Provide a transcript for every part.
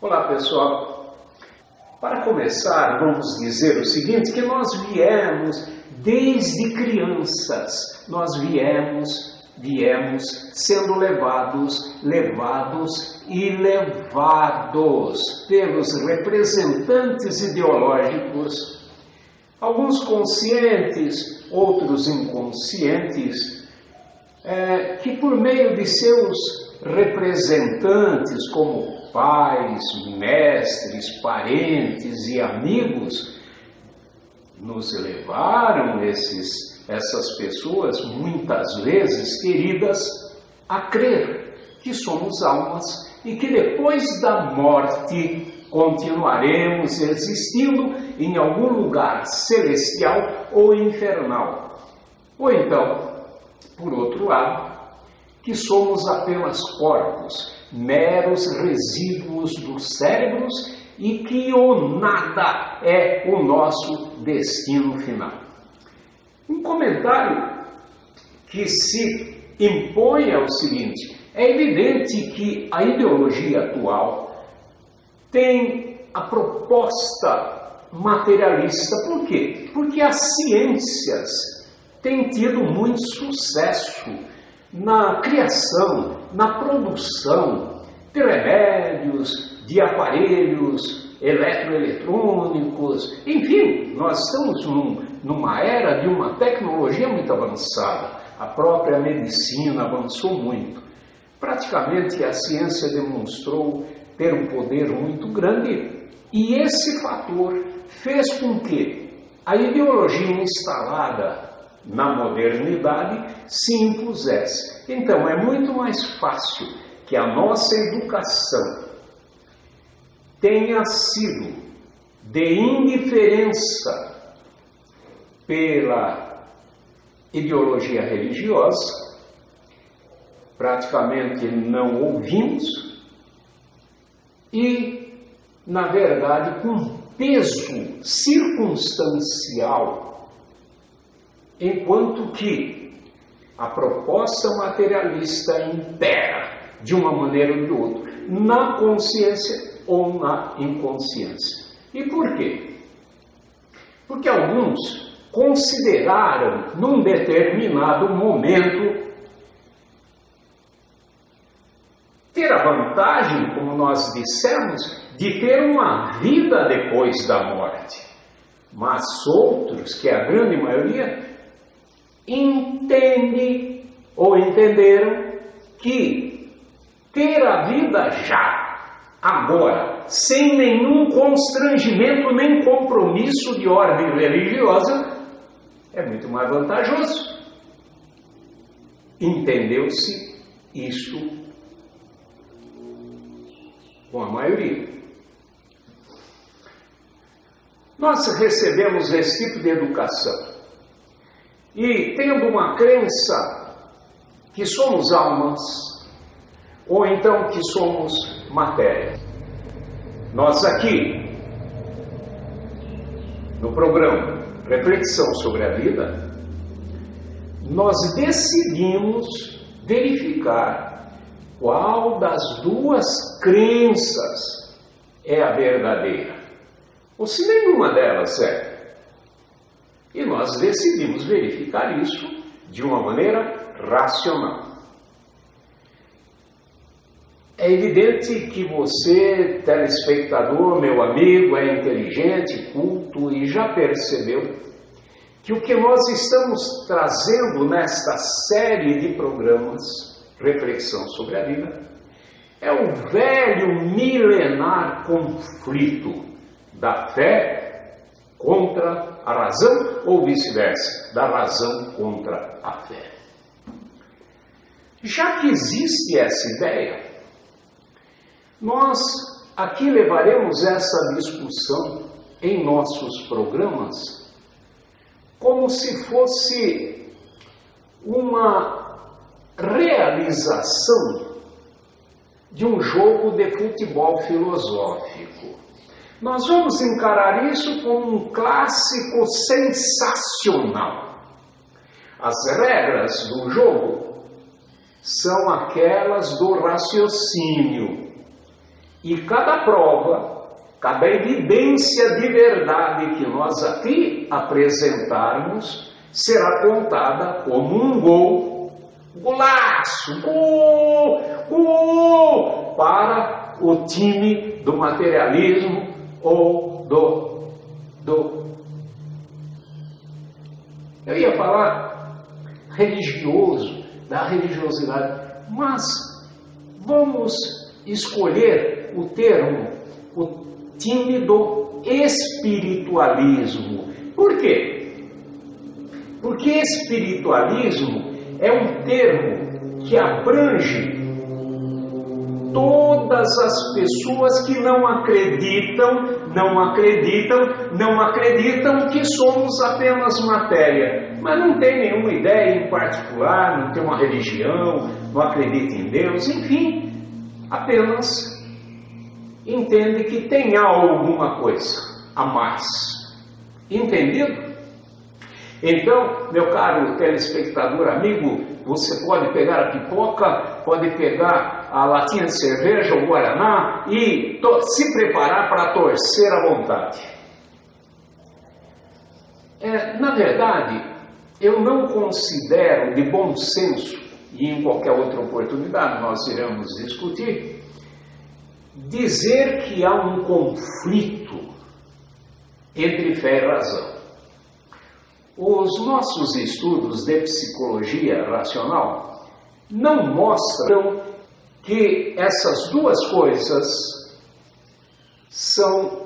Olá pessoal, para começar vamos dizer o seguinte, que nós viemos desde crianças, nós viemos sendo levados e levados pelos representantes ideológicos, alguns conscientes, outros inconscientes, que por meio de seus representantes como pais, mestres, parentes e amigos, nos levaram essas pessoas, muitas vezes queridas, a crer que somos almas e que depois da morte continuaremos existindo em algum lugar celestial ou infernal. Ou então, por outro lado, que somos apenas corpos, meros resíduos dos cérebros e que o nada é o nosso destino final. Um comentário que se impõe é o seguinte: é evidente que a ideologia atual tem a proposta materialista. Por quê? Porque as ciências têm tido muito sucesso na criação, na produção de remédios, de aparelhos eletroeletrônicos, enfim, nós estamos numa era de uma tecnologia muito avançada. A própria medicina avançou muito. Praticamente a ciência demonstrou ter um poder muito grande e esse fator fez com que a ideologia instalada na modernidade se impusesse. Então é muito mais fácil que a nossa educação tenha sido de indiferença pela ideologia religiosa, praticamente não ouvimos, e, na verdade, com peso circunstancial, enquanto que a proposta materialista impera de uma ou de outra, na consciência ou na inconsciência. E por quê? Porque alguns consideraram, num determinado momento, ter a vantagem, como nós dissemos, de ter uma vida depois da morte. Mas outros, que é a grande maioria, entendem ou entenderam que ter a vida já, agora, sem nenhum constrangimento nem compromisso de ordem religiosa, é muito mais vantajoso. Entendeu-se isso com a maioria. Nós recebemos esse tipo de educação e tendo uma crença que somos almas ou então que somos matéria. Nós aqui, no programa Reflexão sobre a Vida, nós decidimos verificar qual das duas crenças é a verdadeira, ou se nenhuma delas é. E nós decidimos verificar isso de uma maneira racional. É evidente que você, telespectador, meu amigo, é inteligente, culto e já percebeu que o que nós estamos trazendo nesta série de programas, Reflexão sobre a Vida, é o velho milenar conflito da fé contra a razão ou vice-versa, da razão contra a fé. Já que existe essa ideia, nós aqui levaremos essa discussão em nossos programas como se fosse uma realização de um jogo de futebol filosófico. Nós vamos encarar isso como um clássico sensacional. As regras do jogo são aquelas do raciocínio. E cada prova, cada evidência de verdade que nós aqui apresentarmos será contada como um golaço, gol para o time do materialismo ou eu ia falar religioso, da religiosidade, mas vamos escolher o termo, o time do espiritualismo. Por quê? Porque espiritualismo é um termo que abrange todas as pessoas que não acreditam que somos apenas matéria, mas não tem nenhuma ideia em particular, não tem uma religião, não acredita em Deus, enfim, apenas entende que tem alguma coisa a mais. Entendido? Então, meu caro telespectador amigo, você pode pegar a pipoca, pode pegar a latinha de cerveja, o guaraná e se preparar para torcer à vontade. Na verdade, eu não considero de bom senso, e em qualquer outra oportunidade nós iremos discutir, dizer que há um conflito entre fé e razão. Os nossos estudos de psicologia racional não mostram que essas duas coisas são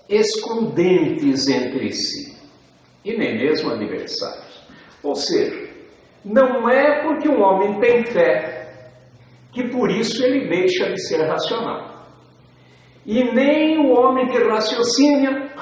excludentes entre si, e nem mesmo adversários. Ou seja, não é porque um homem tem fé que por isso ele deixa de ser racional. E nem o homem que raciocina,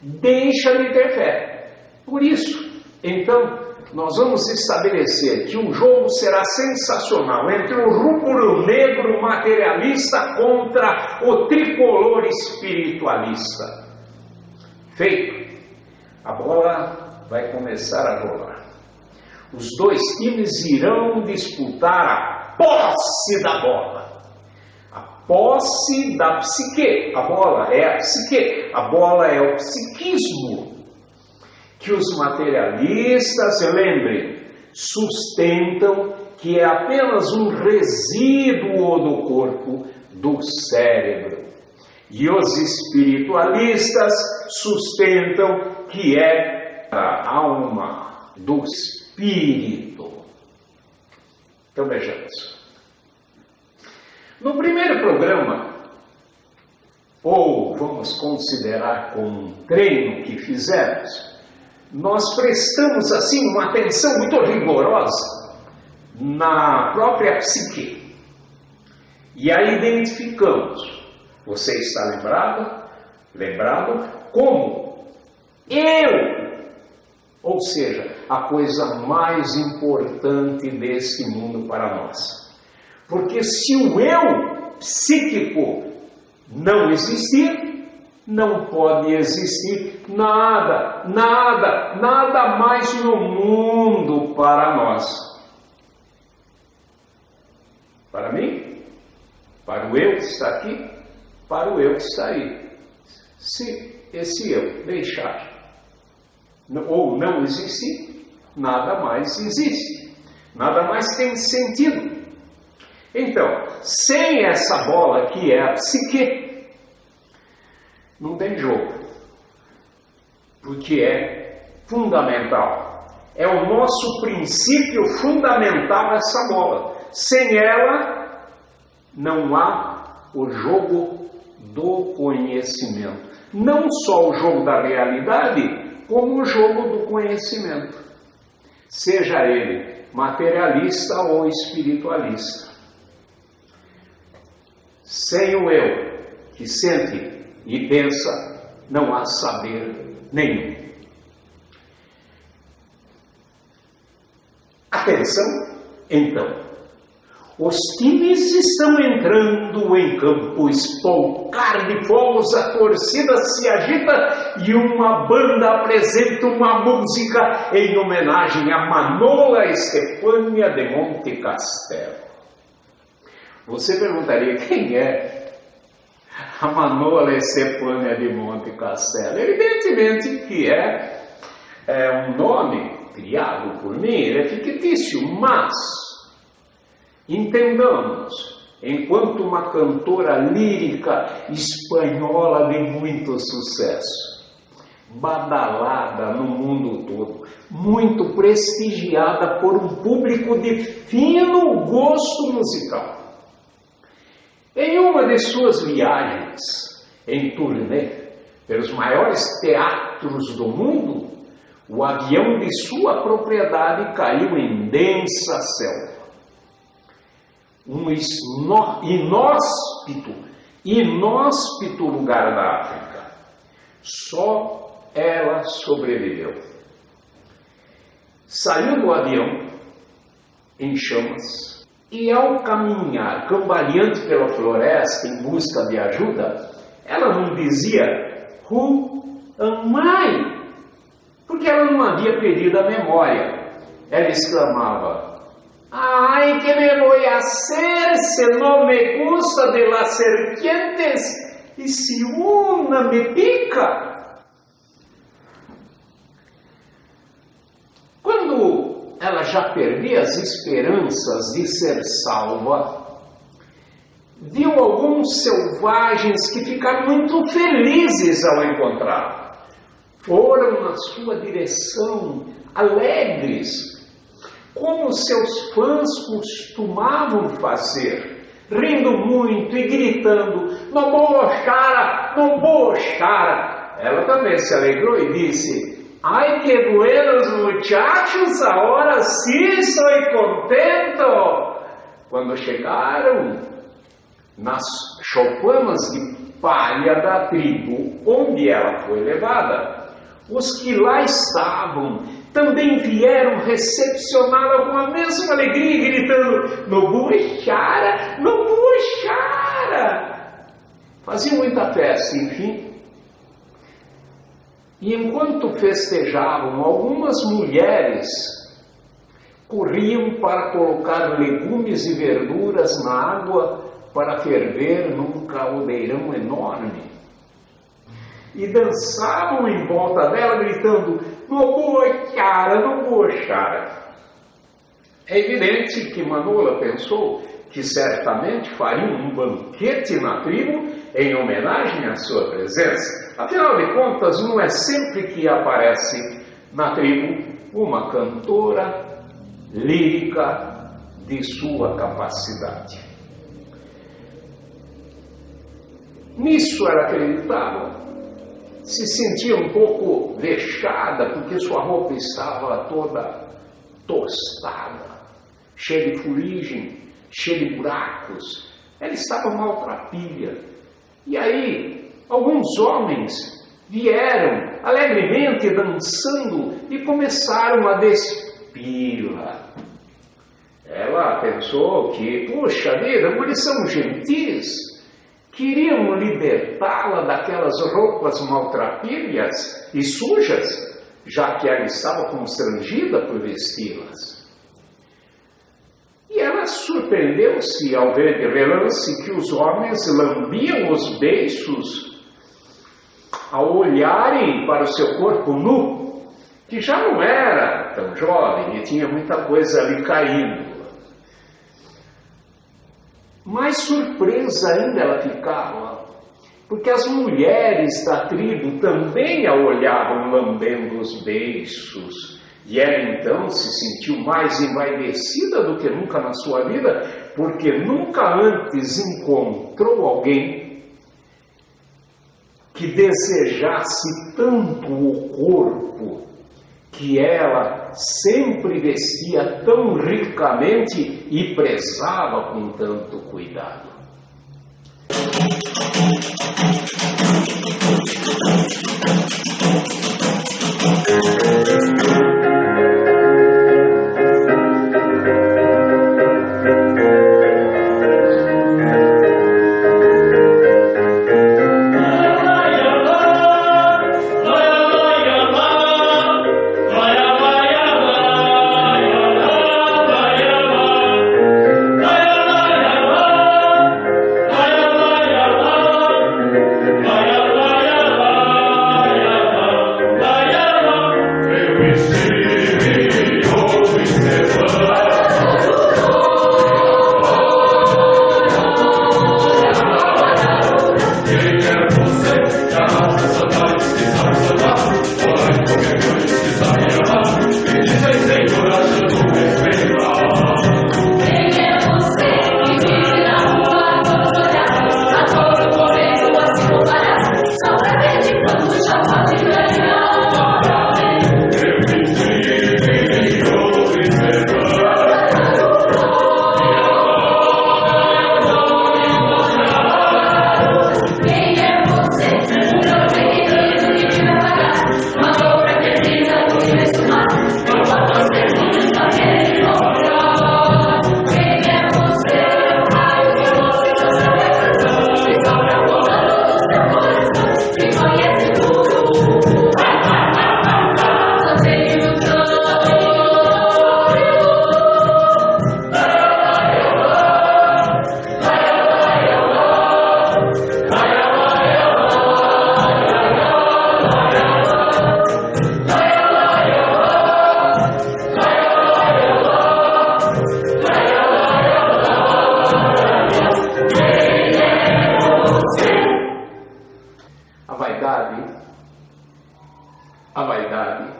deixa de ter fé. Por isso, então, nós vamos estabelecer que um jogo será sensacional entre o rubro-negro materialista contra o tricolor espiritualista. Feito. A bola vai começar a rolar. Os dois times irão disputar a posse da bola. A posse da psique. A bola é a psique. A bola é o psiquismo que os materialistas, lembrem, sustentam que é apenas um resíduo do corpo, do cérebro. E os espiritualistas sustentam que é a alma do espírito. Então vejamos. No primeiro programa, ou vamos considerar como um treino que fizemos, nós prestamos assim uma atenção muito rigorosa na própria psique. E aí identificamos. Você está lembrado como eu, ou seja, a coisa mais importante desse mundo para nós. Porque se o eu psíquico não existir, não pode existir nada mais no mundo para nós. Para mim, para o eu que está aqui, para o eu que está aí. Se esse eu deixar ou não existir, nada mais existe. Nada mais tem sentido. Então, sem essa bola que é a psique, não tem jogo. Porque é fundamental. É o nosso princípio fundamental essa bola. Sem ela, não há o jogo do conhecimento. Não só o jogo da realidade, como o jogo do conhecimento. Seja ele materialista ou espiritualista. Sem o eu que sente e pensa, não há saber nenhum. Atenção, então. Os times estão entrando em campo, espolcar de fogos, a torcida se agita e uma banda apresenta uma música em homenagem a Manola Estefânia de Monte Castelo. Você perguntaria quem é a Manola Estefânia de Monte Castelo? Evidentemente que é um nome criado por mim, ele é fictício, mas entendamos, enquanto uma cantora lírica espanhola de muito sucesso, badalada no mundo todo, muito prestigiada por um público de fino gosto musical. Em uma de suas viagens em turnê pelos maiores teatros do mundo, o avião de sua propriedade caiu em densa selva. Um inóspito lugar da África. Só ela sobreviveu. Saiu do avião em chamas e, ao caminhar cambaleante pela floresta em busca de ajuda, ela não dizia "Who am I?", porque ela não havia perdido a memória. Ela exclamava: "Ai, que me voy a hacer se no me gusta de las serpientes y si una me pica?" Quando ela já perdia as esperanças de ser salva, viu alguns selvagens que ficaram muito felizes ao encontrá-la. Foram na sua direção, alegres, como seus fãs costumavam fazer, rindo muito e gritando: "No boa cara, no boa cara." Ela também se alegrou e disse: "Ai, que buenos muchachos, agora sí soy contento." Quando chegaram nas choupanas de palha da tribo onde ela foi levada, os que lá estavam também vieram recepcioná-la com a mesma alegria, gritando: "No buchara, no buchara." Faziam muita festa, enfim. E enquanto festejavam, algumas mulheres corriam para colocar legumes e verduras na água para ferver num caldeirão enorme. E dançavam em volta dela, gritando: "No bochara, no bochara." É evidente que Manola pensou que certamente faria um banquete na tribo em homenagem à sua presença. Afinal de contas, não é sempre que aparece na tribo uma cantora lírica de sua capacidade. Nisso ela acreditava. Se sentia um pouco vexada porque sua roupa estava toda tostada, cheia de fuligem, cheia de buracos. Ela estava maltrapilha. E aí, alguns homens vieram alegremente dançando e começaram a despila. Ela pensou que, puxa vida, eles são gentis, queriam libertá-la daquelas roupas maltrapilhas e sujas, já que ela estava constrangida por vesti-las. E ela surpreendeu-se ao ver de relance que os homens lambiam os beiços ao olharem para o seu corpo nu, que já não era tão jovem e tinha muita coisa ali caindo. Mais surpresa ainda ela ficava, porque as mulheres da tribo também a olhavam lambendo os beiços, e ela então se sentiu mais envaidecida do que nunca na sua vida, porque nunca antes encontrou alguém que desejasse tanto o corpo que ela sempre vestia tão ricamente e prezava com tanto cuidado. A vaidade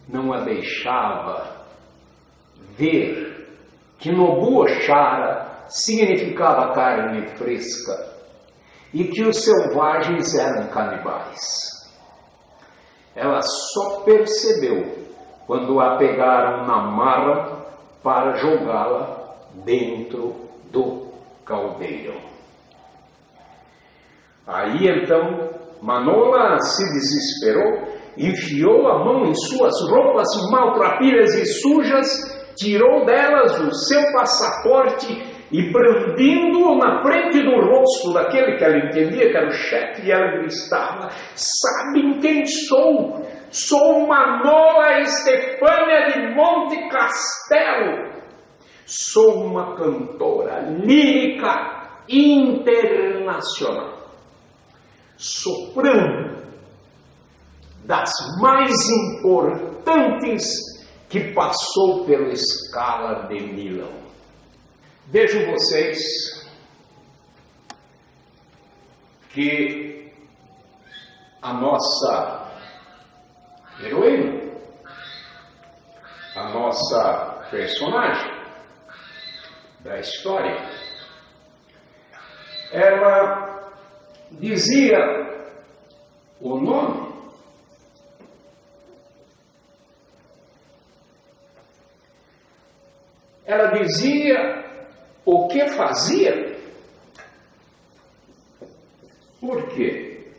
não a deixava ver que Nobu Oxara significava carne fresca e que os selvagens eram canibais. Ela só percebeu quando a pegaram na marra para jogá-la dentro do caldeirão. Aí então Manola se desesperou, enfiou a mão em suas roupas maltrapilhas e sujas, tirou delas o seu passaporte e, brandindo-o na frente do rosto daquele que ela entendia que era o chefe, ela gritava: "Sabem quem sou? Sou Manola Estefânia de Monte Castelo. Sou uma cantora lírica internacional, soprano das mais importantes que passou pela Scala de Milão." Vejam vocês que a nossa heroína, a nossa personagem da história, ela dizia o nome. Ela dizia o que fazia. Por quê?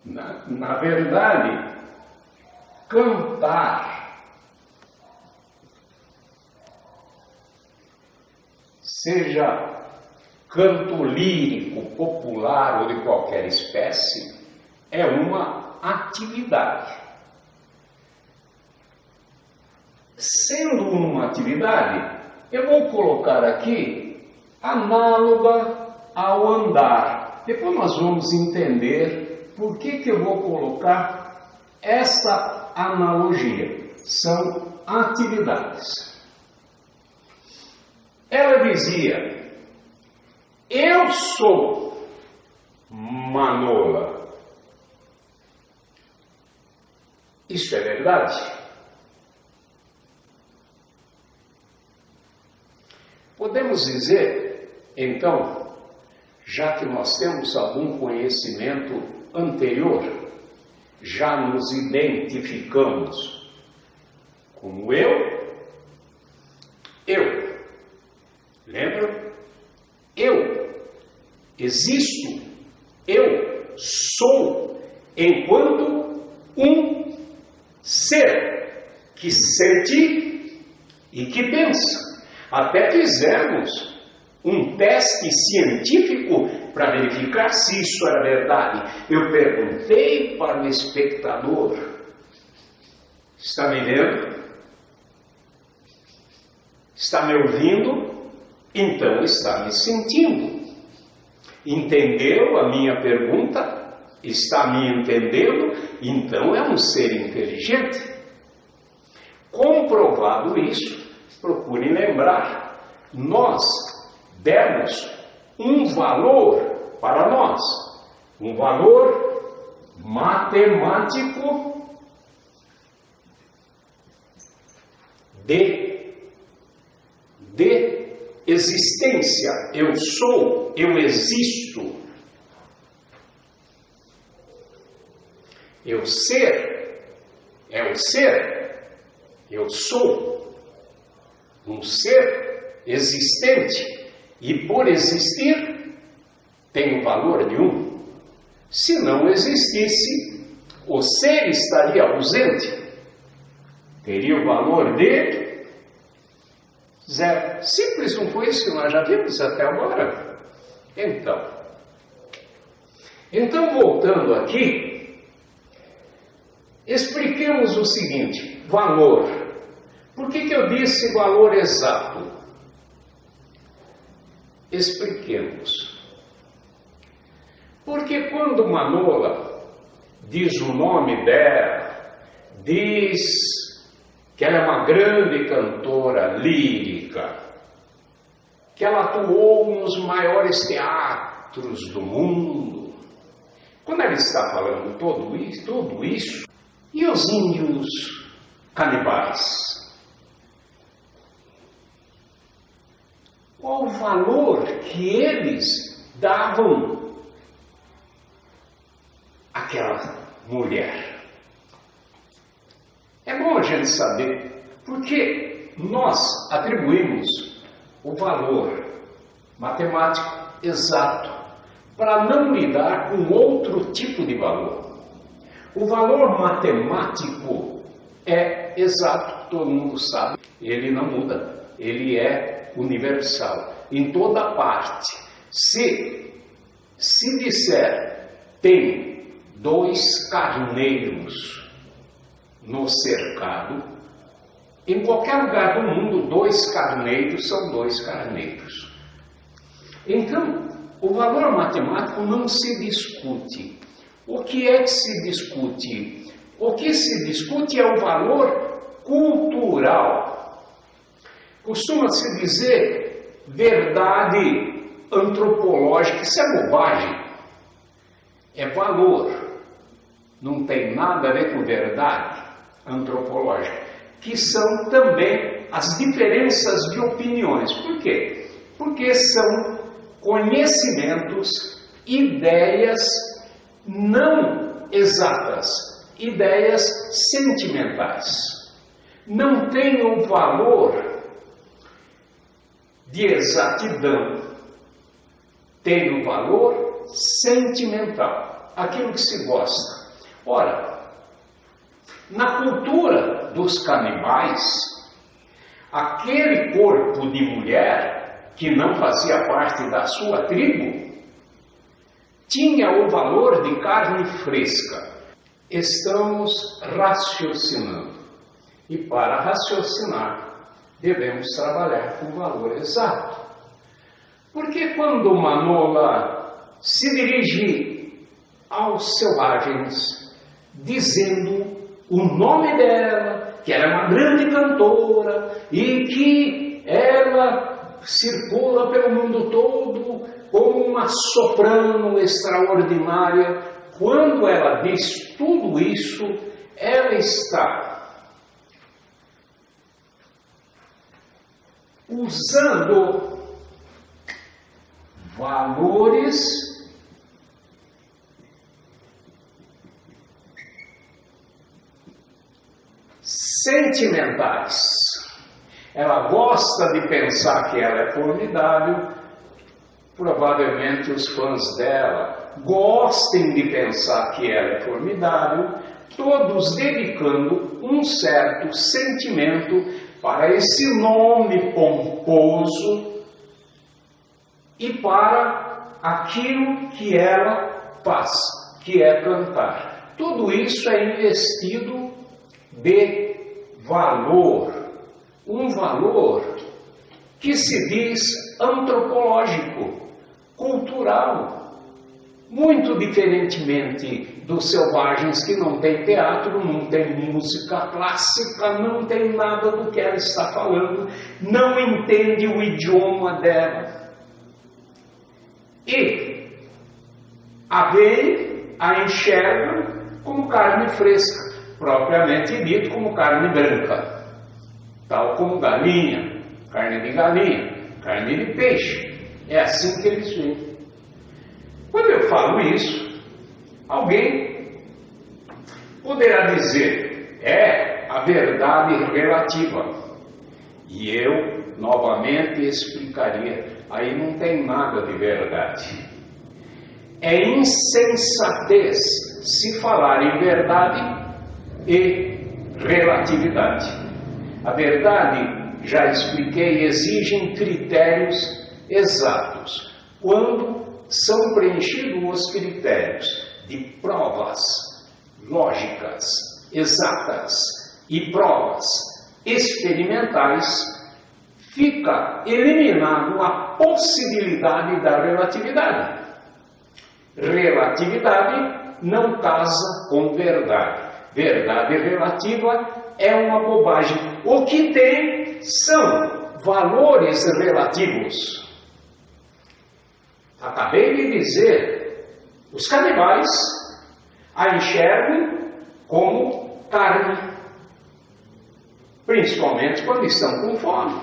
Na verdade, cantar, seja canto lírico, popular ou de qualquer espécie, é uma atividade. Sendo uma atividade, eu vou colocar aqui análoga ao andar. Depois nós vamos entender por que eu vou colocar essa analogia. São atividades. Ela dizia: "Eu sou Manola." Isso é verdade? Podemos dizer, então, já que nós temos algum conhecimento anterior, já nos identificamos como eu. Lembra? Eu existo, eu sou, enquanto um ser que sente e que pensa. Até fizemos um teste científico para verificar se isso era verdade. Eu perguntei para o espectador: está me vendo? Está me ouvindo? então está me sentindo. Entendeu a minha pergunta? Está me entendendo? Então é um ser inteligente. Comprovado isso, procure lembrar, nós demos um valor para nós, um valor matemático de existência. Eu sou, eu existo. Eu ser é o ser. Eu sou um ser existente e por existir tem valor nenhum. Se não existisse, o ser estaria ausente. Teria o valor de zero. Simples, não foi isso que nós já vimos até agora? Então voltando aqui, expliquemos o seguinte, valor. Por que eu disse valor exato? Expliquemos. Porque quando Manola diz o nome dela, diz que ela é uma grande cantora lírica, que ela atuou nos maiores teatros do mundo. Quando ela está falando tudo isso, e os índios canibais? Qual o valor que eles davam àquela mulher? É bom a gente saber, porque nós atribuímos o valor matemático exato para não lidar com outro tipo de valor. O valor matemático é exato, todo mundo sabe, ele não muda, ele é universal, em toda parte. Se disser tem 2 carneiros no cercado, em qualquer lugar do mundo, 2 carneiros são 2 carneiros. Então, o valor matemático não se discute. O que é que se discute? O que se discute é o valor cultural. Costuma-se dizer verdade antropológica. Isso é bobagem. É valor. Não tem nada a ver com verdade antropológica, que são também as diferenças de opiniões. Por quê? Porque são conhecimentos, ideias não exatas, ideias sentimentais. Não tem o valor de exatidão, tem o valor sentimental, aquilo que se gosta. Ora, na cultura dos canibais, aquele corpo de mulher que não fazia parte da sua tribo tinha o valor de carne fresca. Estamos raciocinando. E para raciocinar, devemos trabalhar com o valor exato. Porque quando Manola se dirige aos selvagens, dizendo o nome dela, que ela é uma grande cantora e que ela circula pelo mundo todo como uma soprano extraordinária, quando ela diz tudo isso, ela está usando valores sentimentais. Ela gosta de pensar que ela é formidável. Provavelmente os fãs dela gostem de pensar que ela é formidável, todos dedicando um certo sentimento para esse nome pomposo e para aquilo que ela faz, que é cantar. Tudo isso é investido de valor, um valor que se diz antropológico, cultural, muito diferentemente dos selvagens que não tem teatro, não tem música clássica, não tem nada do que ela está falando, não entende o idioma dela. E a veem, a enxergam como carne fresca, propriamente dito como carne branca, tal como galinha, carne de galinha, carne de peixe. É assim que eles veem. Quando eu falo isso, alguém poderá dizer, a verdade relativa. E eu, novamente, explicaria, aí não tem nada de verdade. É insensatez se falar em verdade e relatividade. A verdade, já expliquei, exige critérios exatos. Quando são preenchidos os critérios de provas lógicas, exatas e provas experimentais, fica eliminado a possibilidade da relatividade. Relatividade não casa com verdade. Verdade relativa é uma bobagem. O que tem são valores relativos. Acabei de dizer, os canibais a enxergam como carne, principalmente quando estão com fome.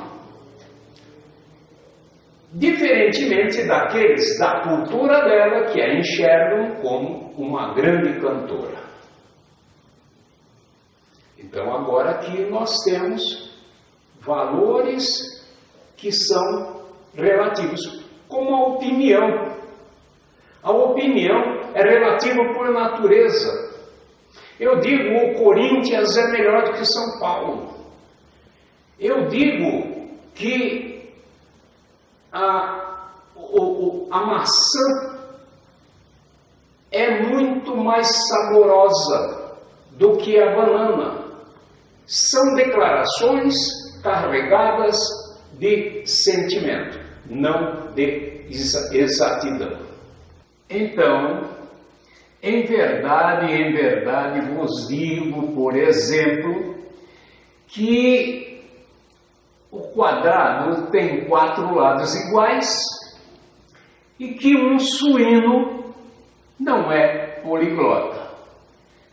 Diferentemente daqueles da cultura dela que a enxergam como uma grande cantora. Então agora aqui nós temos valores que são relativos, como a opinião. A opinião é relativa por natureza. Eu digo o Corinthians é melhor do que São Paulo. Eu digo que a maçã é muito mais saborosa do que a banana. São declarações carregadas de sentimento, não de exatidão. Então, em verdade vos digo, por exemplo, que o quadrado tem 4 lados iguais e que um suíno não é poliglota.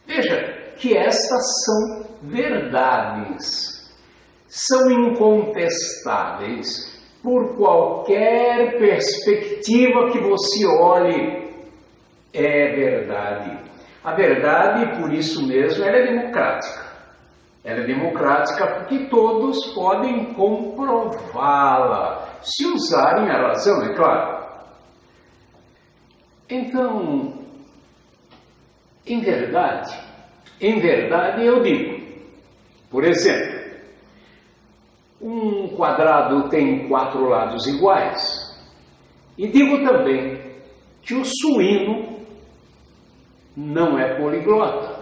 Veja que estas são verdades, são incontestáveis. Por qualquer perspectiva que você olhe, é verdade. A verdade, por isso mesmo, ela é democrática. Ela é democrática porque todos podem comprová-la, se usarem a razão, é claro. Então, em verdade eu digo, por exemplo, um quadrado tem 4 lados iguais. E digo também que o suíno não é poliglota.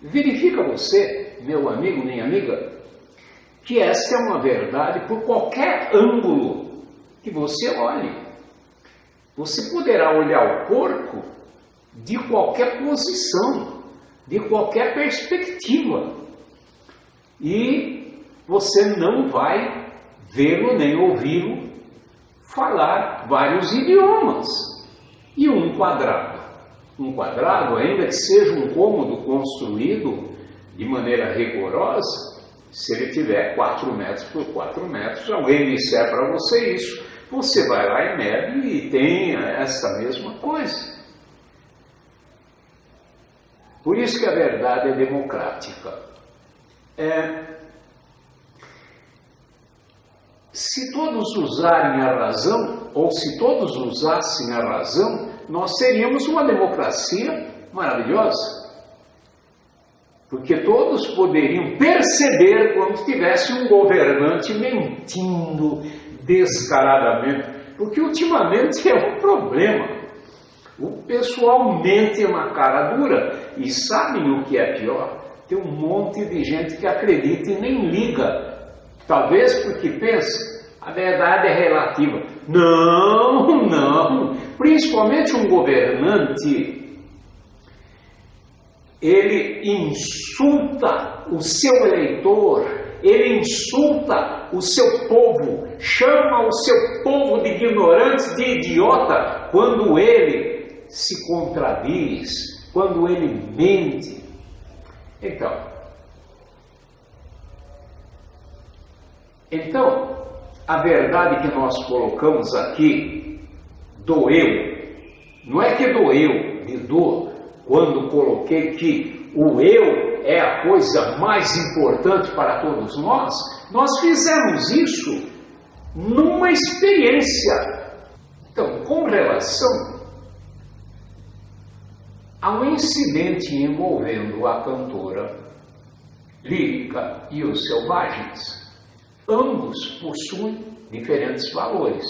Verifica você, meu amigo, minha amiga, que essa é uma verdade por qualquer ângulo que você olhe. Você poderá olhar o porco de qualquer posição, de qualquer perspectiva. E você não vai vê-lo nem ouvi-lo falar vários idiomas. E um quadrado, ainda que seja um cômodo construído de maneira rigorosa, se ele tiver 4 metros por 4 metros, alguém disser para você isso, você vai lá e mede e tem essa mesma coisa. Por isso que a verdade é democrática. Se todos usarem a razão, ou se todos usassem a razão, nós teríamos uma democracia maravilhosa. Porque todos poderiam perceber quando tivesse um governante mentindo descaradamente. Porque ultimamente é um problema. O pessoal mente na cara dura. E sabem o que é pior? Tem um monte de gente que acredita e nem liga. Talvez porque pensa, A verdade é relativa. Não, não. Principalmente um governante, ele insulta o seu eleitor, ele insulta o seu povo, chama o seu povo de ignorantes, de idiota, quando ele se contradiz, quando ele mente. Então, a verdade que nós colocamos aqui doeu. Não é que doeu, me dor, quando coloquei que o eu é a coisa mais importante para todos nós. Nós fizemos isso numa experiência. Então, com relação a um incidente envolvendo a cantora lírica e os selvagens, ambos possuem diferentes valores,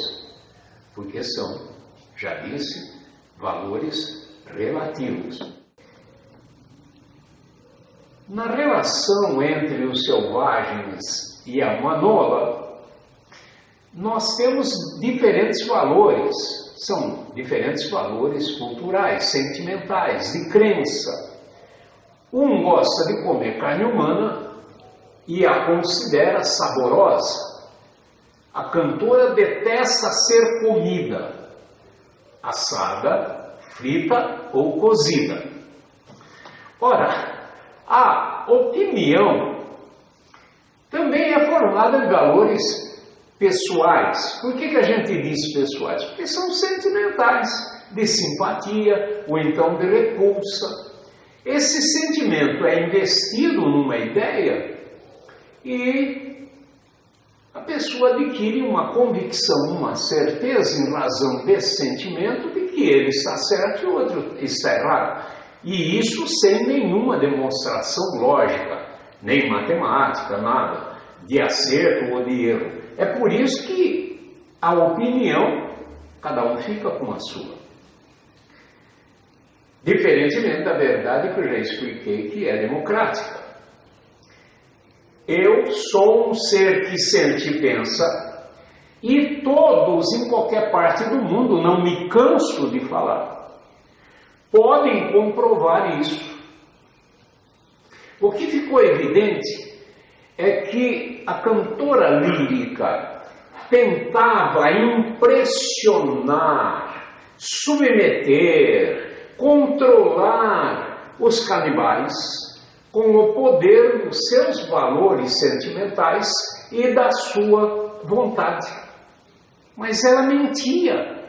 porque são, já disse, valores relativos. Na relação entre os selvagens e a Manola, nós temos diferentes valores, são diferentes valores culturais, sentimentais, de crença. Um gosta de comer carne humana e a considera saborosa. A cantora detesta ser comida, assada, frita ou cozida. Ora, a opinião também é formada de valores pessoais. Por que a gente diz pessoais? Porque são sentimentais, de simpatia ou então de repulsa. Esse sentimento é investido numa ideia e a pessoa adquire uma convicção, uma certeza em razão desse sentimento de que ele está certo e o outro está errado. E isso sem nenhuma demonstração lógica, nem matemática, nada, de acerto ou de erro. É por isso que a opinião, cada um fica com a sua. Diferentemente da verdade que eu já expliquei, que é democrática. Eu sou um ser que sente e pensa, e todos em qualquer parte do mundo, não me canso de falar, podem comprovar isso. O que ficou evidente é que a cantora lírica tentava impressionar, submeter, controlar os canibais com o poder dos seus valores sentimentais e da sua vontade. Mas ela mentia.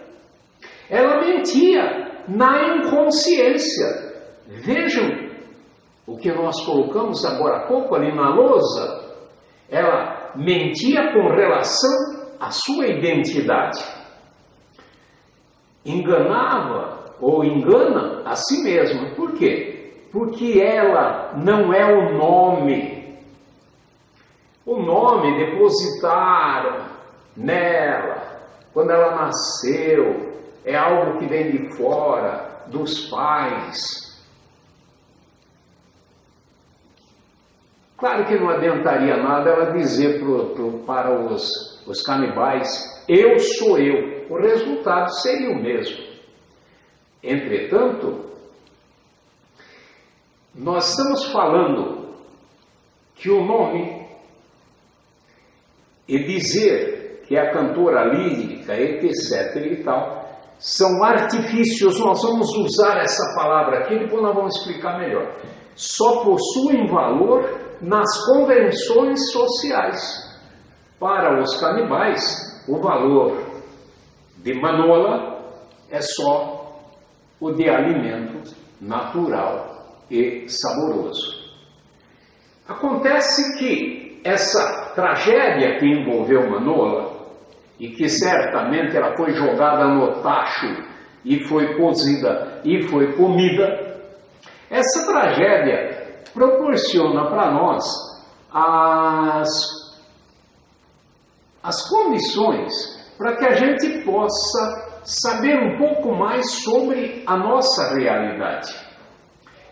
Ela mentia na inconsciência. Vejam o que nós colocamos agora há pouco ali na lousa. Ela mentia com relação à sua identidade. Enganava ou engana a si mesma. Por quê? Porque ela não é o nome. O nome depositaram nela quando ela nasceu. É algo que vem de fora, dos pais. Claro que não adiantaria nada ela dizer para os canibais, eu sou eu. O resultado seria o mesmo. Entretanto, nós estamos falando que o nome e dizer que é a cantora lírica, etc. e tal, são artifícios. Nós vamos usar essa palavra aqui, depois nós vamos explicar melhor. Só possuem valor nas convenções sociais. Para os canibais, o valor de Manola é só o de alimento natural e saboroso. Acontece que essa tragédia que envolveu Manola, e que certamente ela foi jogada no tacho e foi cozida e foi comida, essa tragédia proporciona para nós as condições para que a gente possa saber um pouco mais sobre a nossa realidade.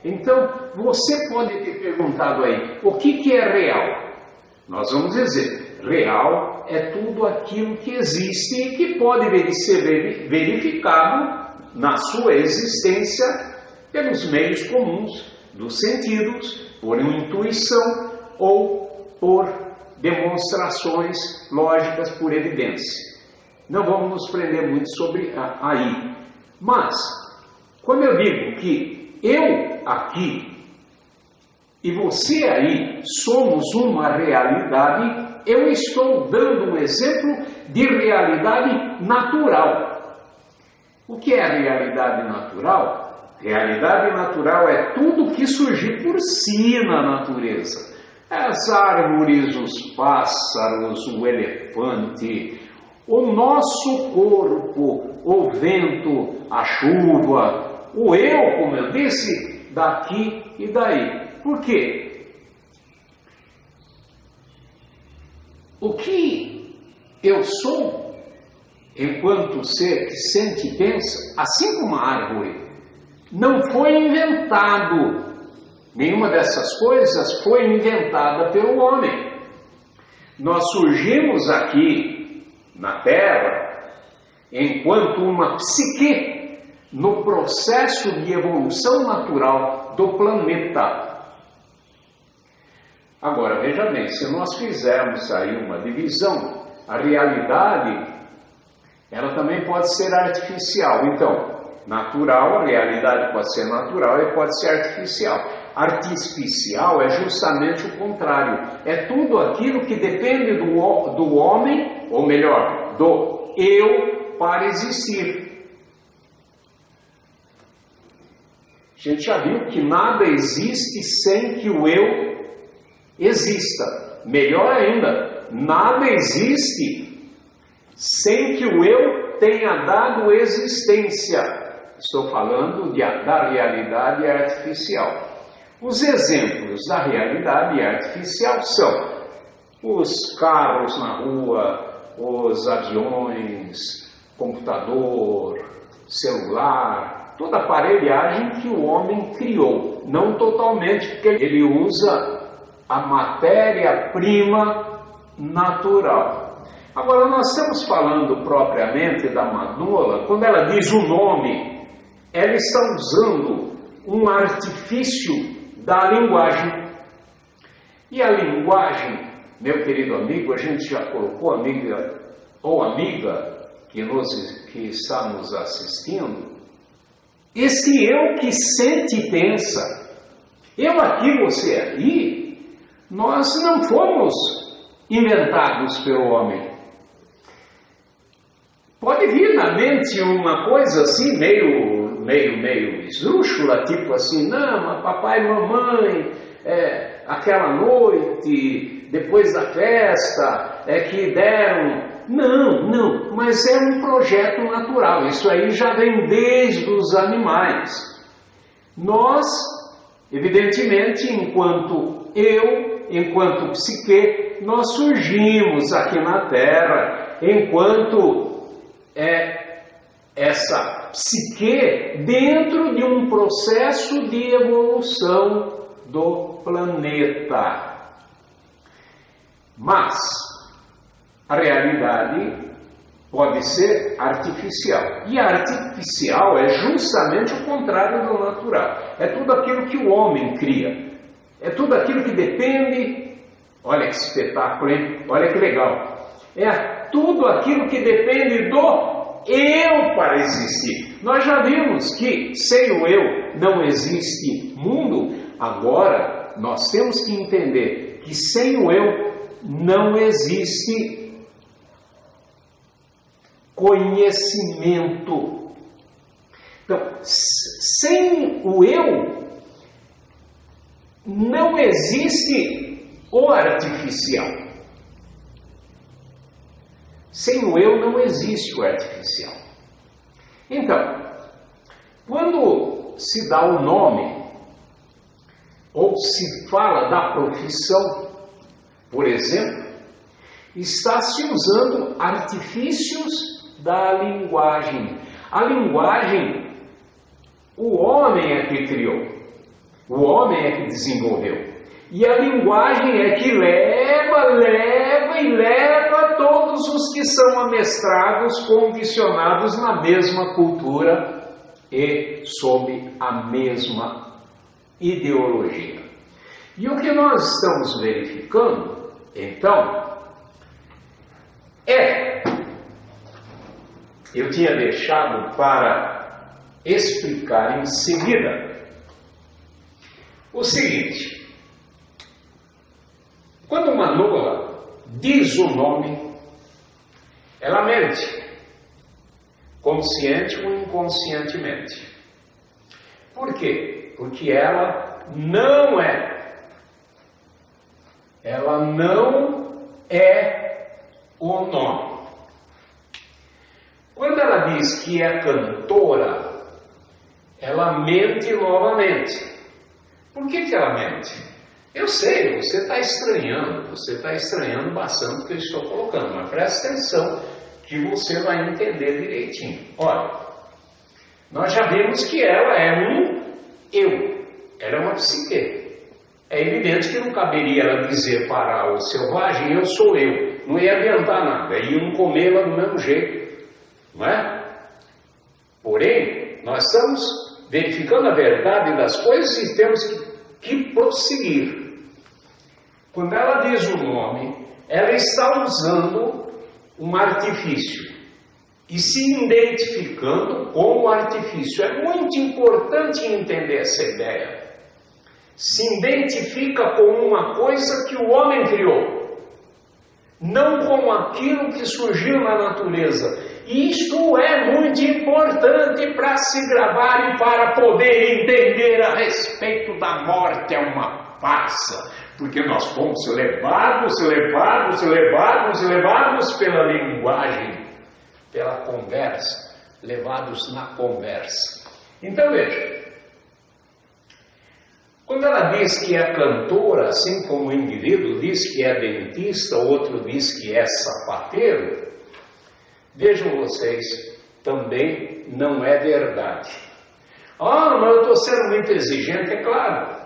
Então, você pode ter perguntado aí, o que é real? Nós vamos dizer, real é tudo aquilo que existe e que pode ser verificado na sua existência pelos meios comuns dos sentidos, por intuição ou por demonstrações lógicas, por evidência. Não vamos nos prender muito sobre aí. Mas, quando eu digo que eu aqui e você aí somos uma realidade, eu estou dando um exemplo de realidade natural. O que é realidade natural? Realidade natural é tudo que surgir por si na natureza. As árvores, os pássaros, o elefante, o nosso corpo, o vento, a chuva, o eu, como eu disse, daqui e daí. Por quê? O que eu sou, enquanto ser que sente e pensa, assim como a árvore, não foi inventado. Nenhuma dessas coisas foi inventada pelo homem. Nós surgimos aqui na Terra enquanto uma psique no processo de evolução natural do planeta. Agora, veja bem, se nós fizermos aí uma divisão, a realidade, ela também pode ser artificial. Então, natural, a realidade pode ser natural e pode ser artificial. Artificial é justamente o contrário. É tudo aquilo que depende do homem, ou melhor, do eu para existir. A gente já viu que nada existe sem que o eu exista. Melhor ainda, nada existe sem que o eu tenha dado existência. Estou falando da realidade artificial. Os exemplos da realidade artificial são os carros na rua, os aviões, computador, celular, toda a aparelhagem que o homem criou. Não totalmente, porque ele usa a matéria-prima natural. Agora, nós estamos falando propriamente da Madonna, quando ela diz o nome, ela está usando um artifício da linguagem. E a linguagem, meu querido amigo, a gente já colocou, amiga ou amiga que está nos assistindo, esse eu que sente e pensa, eu aqui, você aí, nós não fomos inventados pelo homem. Pode vir na mente uma coisa assim, meio esdrúxula, tipo assim, não, papai e mamãe, aquela noite, depois da festa, que deram. Não, mas é um projeto natural, isso aí já vem desde os animais. Nós, evidentemente, enquanto psique, nós surgimos aqui na Terra, enquanto essa psique dentro de um processo de evolução do planeta. Mas a realidade pode ser artificial. E a artificial é justamente o contrário do natural. É tudo aquilo que o homem cria. É tudo aquilo que depende. Olha que espetáculo, hein? Olha que legal. É tudo aquilo que depende do eu para existir. Nós já vimos que sem o eu não existe mundo. Agora nós temos que entender que sem o eu não existe conhecimento. Então, sem o eu não existe o artificial. Sem o eu não existe o artificial. Então, quando se dá o nome, ou se fala da profissão, por exemplo, está se usando artifícios da linguagem. A linguagem, o homem é que criou, o homem é que desenvolveu. E a linguagem é que leva todos os que são amestrados, condicionados na mesma cultura e sob a mesma ideologia. E o que nós estamos verificando, então, eu tinha deixado para explicar em seguida o seguinte: quando uma nula diz o nome, ela mente, consciente ou inconscientemente. Por quê? Porque ela não é o nome. Quando ela diz que é cantora, ela mente novamente. Por que ela mente? Eu sei, você está estranhando bastante o que eu estou colocando, mas presta atenção que você vai entender direitinho. Olha, nós já vimos que ela é um eu, ela é uma psique. É evidente que não caberia ela dizer para o selvagem, eu sou eu. Não ia adiantar nada, iam comê-la do mesmo jeito, não é? Porém, nós estamos verificando a verdade das coisas e temos que prosseguir. Quando ela diz o nome, ela está usando um artifício e se identificando com o artifício. É muito importante entender essa ideia. Se identifica com uma coisa que o homem criou, não com aquilo que surgiu na natureza. Isto é muito importante para se gravar e para poder entender a respeito da morte. É uma farsa, porque nós fomos levados pela linguagem, pela conversa, levados na conversa. Então veja, quando ela diz que é cantora, assim como o indivíduo diz que é dentista, outro diz que é sapateiro, vejam vocês, também não é verdade. Ah, mas eu estou sendo muito exigente, é claro.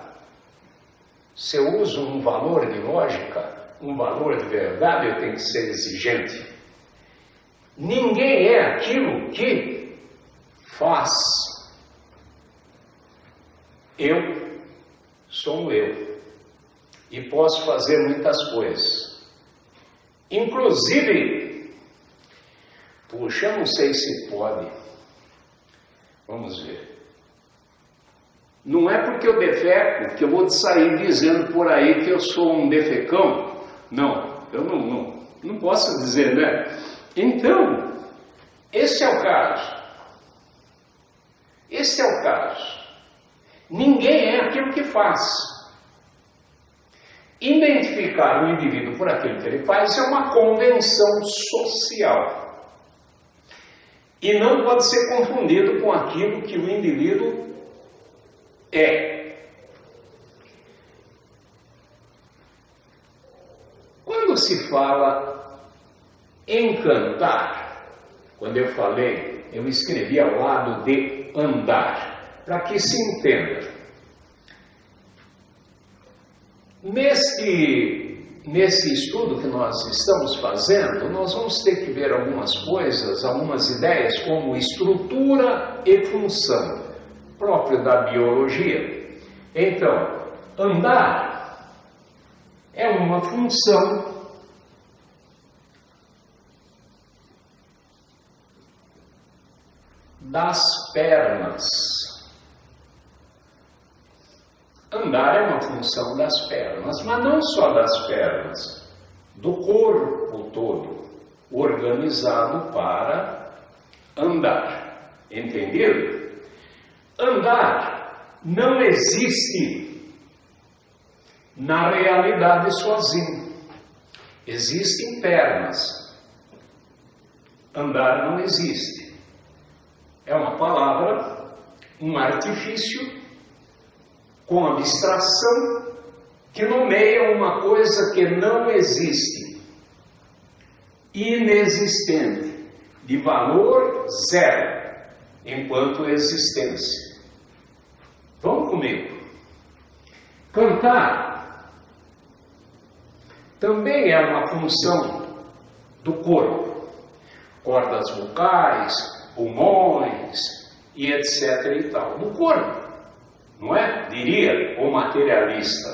Se eu uso um valor de lógica, um valor de verdade, eu tenho que ser exigente. Ninguém é aquilo que faz. Eu sou eu e posso fazer muitas coisas, inclusive, puxa, não sei se pode, vamos ver, não é porque eu defeco que eu vou sair dizendo por aí que eu sou um defecão, não, eu não posso dizer, né? Então, esse é o caso, ninguém é aquilo que faz. Identificar o indivíduo por aquilo que ele faz é uma convenção social. E não pode ser confundido com aquilo que o indivíduo é. Quando se fala em cantar, quando eu falei, eu escrevi ao lado de andar, para que se entenda. Nesse estudo que nós estamos fazendo, nós vamos ter que ver algumas coisas, algumas ideias como estrutura e função, próprio da biologia. Então, andar é uma função das pernas. Andar é uma função das pernas, mas não só das pernas, do corpo todo, organizado para andar. Entendido? Andar não existe na realidade sozinho. Existem pernas. Andar não existe. É uma palavra, um artifício com abstração que nomeia uma coisa que não existe, inexistente, de valor zero, enquanto existência. Vamos comigo. Cantar também é uma função do corpo. Cordas vocais, pulmões e etc. e tal. Do corpo, não é? Diria o materialista.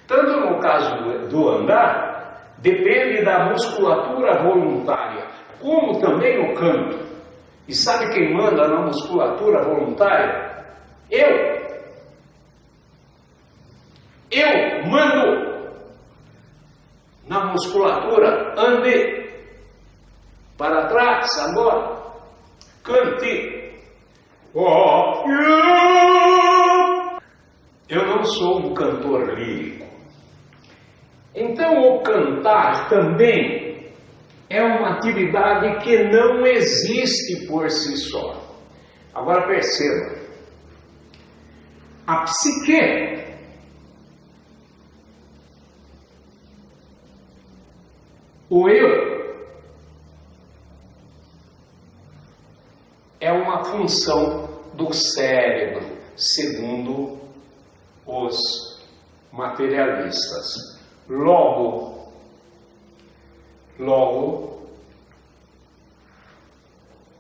Tanto no caso do andar, depende da musculatura voluntária, como também o canto. E sabe quem manda na musculatura voluntária? Eu mando na musculatura. Ande para trás agora, cante. Eu não sou um cantor lírico. Então o cantar também é uma atividade que não existe por si só. Agora perceba, a psique o eu é uma função do cérebro, segundo os materialistas. Logo,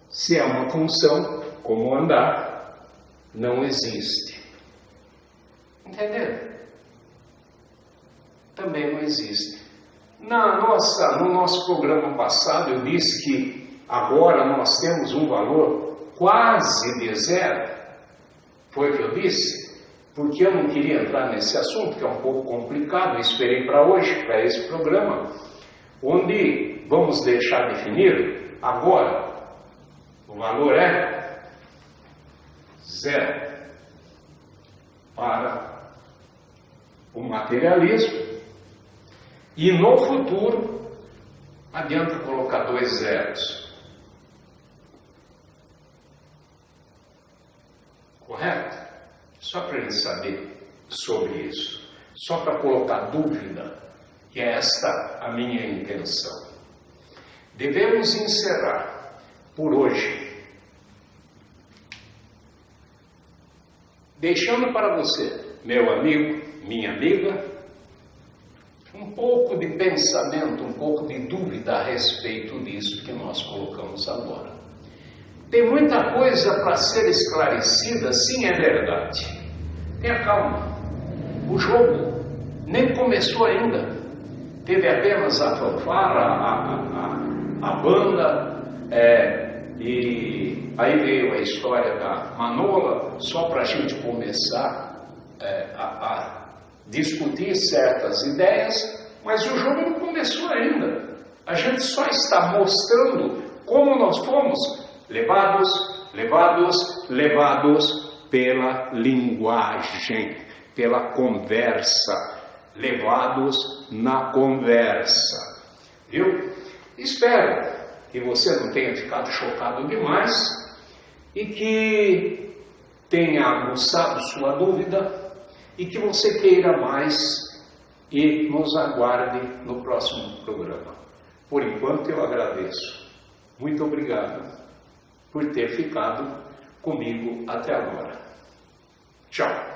se é uma função, como andar, não existe. Entenderam? Também não existe. No nosso programa passado, eu disse que agora nós temos um valor quase de zero. Foi o que eu disse? Porque eu não queria entrar nesse assunto, que é um pouco complicado. Eu esperei para hoje, para esse programa, onde vamos deixar definido agora. O valor é zero para o materialismo. E no futuro, adianta colocar 2 zeros. Correto? Só para a gente saber sobre isso. Só para colocar dúvida, que é esta a minha intenção. Devemos encerrar por hoje, deixando para você, meu amigo, minha amiga, um pouco de pensamento, um pouco de dúvida a respeito disso que nós colocamos agora. Tem muita coisa para ser esclarecida, sim, é verdade. Tenha calma. O jogo nem começou ainda. Teve apenas a fanfara, a banda, e aí veio a história da Manola, só para a gente começar a discutir certas ideias, mas o jogo não começou ainda. A gente só está mostrando como nós fomos levados pela linguagem, pela conversa, levados na conversa. Viu? Espero que você não tenha ficado chocado demais e que tenha aguçado sua dúvida e que você queira mais e nos aguarde no próximo programa. Por enquanto eu agradeço. Muito obrigado por ter ficado comigo até agora. Tchau.